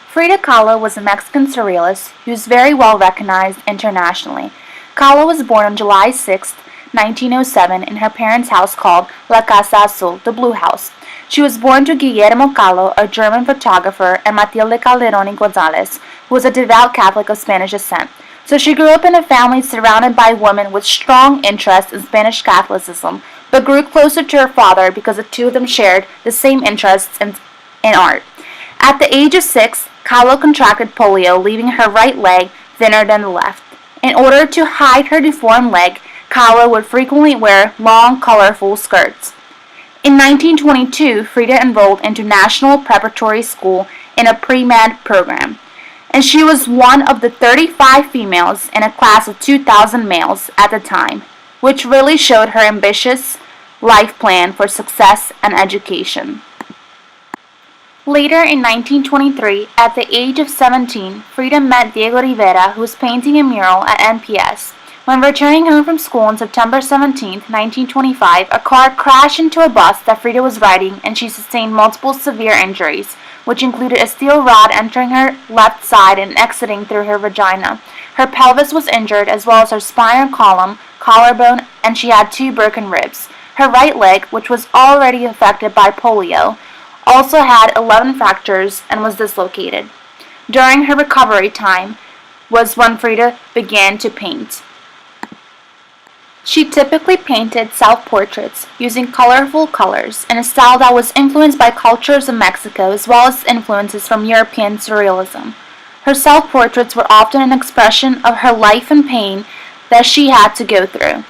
Frida Kahlo was a Mexican surrealist who is very well recognized internationally. Kahlo was born on July 6, 1907 in her parents' house called La Casa Azul, the Blue House. She was born to Guillermo Kahlo, a German photographer, and Matilde Calderón y González, who was a devout Catholic of Spanish descent. So she grew up in a family surrounded by women with strong interest in Spanish Catholicism, but grew closer to her father because the two of them shared the same interests in art. At the age of 6, Kahlo contracted polio, leaving her right leg thinner than the left. In order to hide her deformed leg, Kahlo would frequently wear long, colorful skirts. In 1922, Frida enrolled into National Preparatory School in a pre-med program, and she was one of the 35 females in a class of 2,000 males at the time, which really showed her ambitious life plan for success and education. Later in 1923, at the age of 17, Frida met Diego Rivera, who was painting a mural at NPS. When returning home from school on September 17, 1925, a car crashed into a bus that Frida was riding and she sustained multiple severe injuries, which included a steel rod entering her left side and exiting through her vagina. Her pelvis was injured as well as her spinal column, collarbone, and she had 2 broken ribs. Her right leg, which was already affected by polio, also had 11 fractures and was dislocated. During her recovery time was when Frida began to paint. She typically painted self-portraits using colorful colors in a style that was influenced by cultures of Mexico as well as influences from European surrealism. Her self-portraits were often an expression of her life and pain that she had to go through.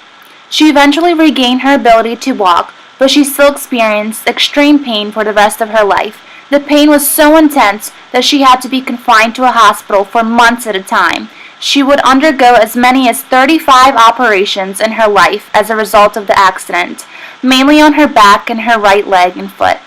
She eventually regained her ability to walk, but she still experienced extreme pain for the rest of her life. The pain was so intense that she had to be confined to a hospital for months at a time. She would undergo as many as 35 operations in her life as a result of the accident, mainly on her back and her right leg and foot.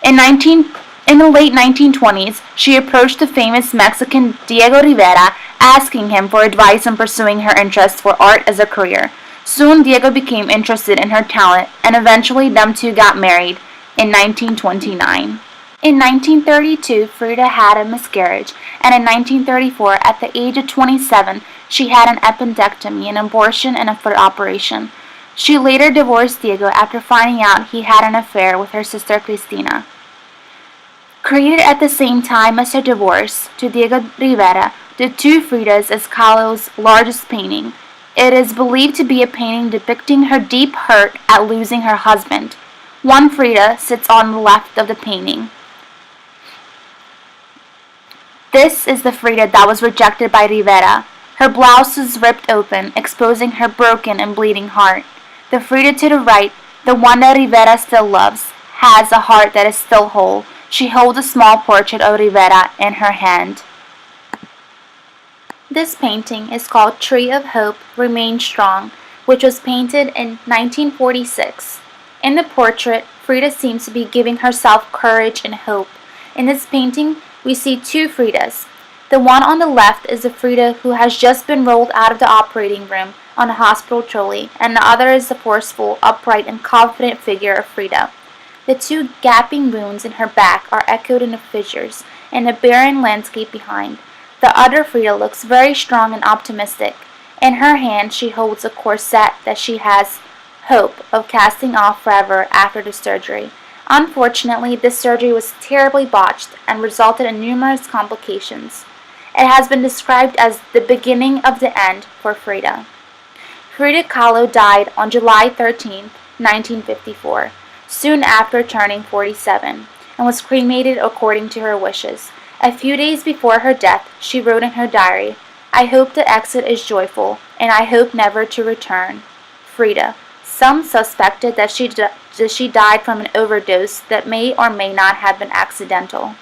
In the late 1920s, she approached the famous Mexican Diego Rivera, asking him for advice in pursuing her interest for art as a career. Soon, Diego became interested in her talent, and eventually them two got married in 1929. In 1932, Frida had a miscarriage, and in 1934, at the age of 27, she had an appendectomy, an abortion, and a foot operation. She later divorced Diego after finding out he had an affair with her sister Cristina. Created at the same time as her divorce to Diego Rivera, the two Fridas is Kahlo's largest painting. It is believed to be a painting depicting her deep hurt at losing her husband. One Frida sits on the left of the painting. This is the Frida that was rejected by Rivera. Her blouse is ripped open, exposing her broken and bleeding heart. The Frida to the right, the one that Rivera still loves, has a heart that is still whole. She holds a small portrait of Rivera in her hand. This painting is called Tree of Hope, Remain Strong, which was painted in 1946. In the portrait, Frida seems to be giving herself courage and hope. In this painting, we see two Fridas. The one on the left is the Frida who has just been rolled out of the operating room on a hospital trolley, and the other is the forceful, upright, and confident figure of Frida. The two gaping wounds in her back are echoed in the fissures and a barren landscape behind. The other Frida looks very strong and optimistic. In her hand she holds a corset that she has hope of casting off forever after the surgery. Unfortunately, this surgery was terribly botched and resulted in numerous complications. It has been described as the beginning of the end for Frida. Frida Kahlo died on July 13, 1954, soon after turning 47, and was cremated according to her wishes. A few days before her death, she wrote in her diary, "I hope the exit is joyful, and I hope never to return. Frida." Some suspected that she died from an overdose that may or may not have been accidental.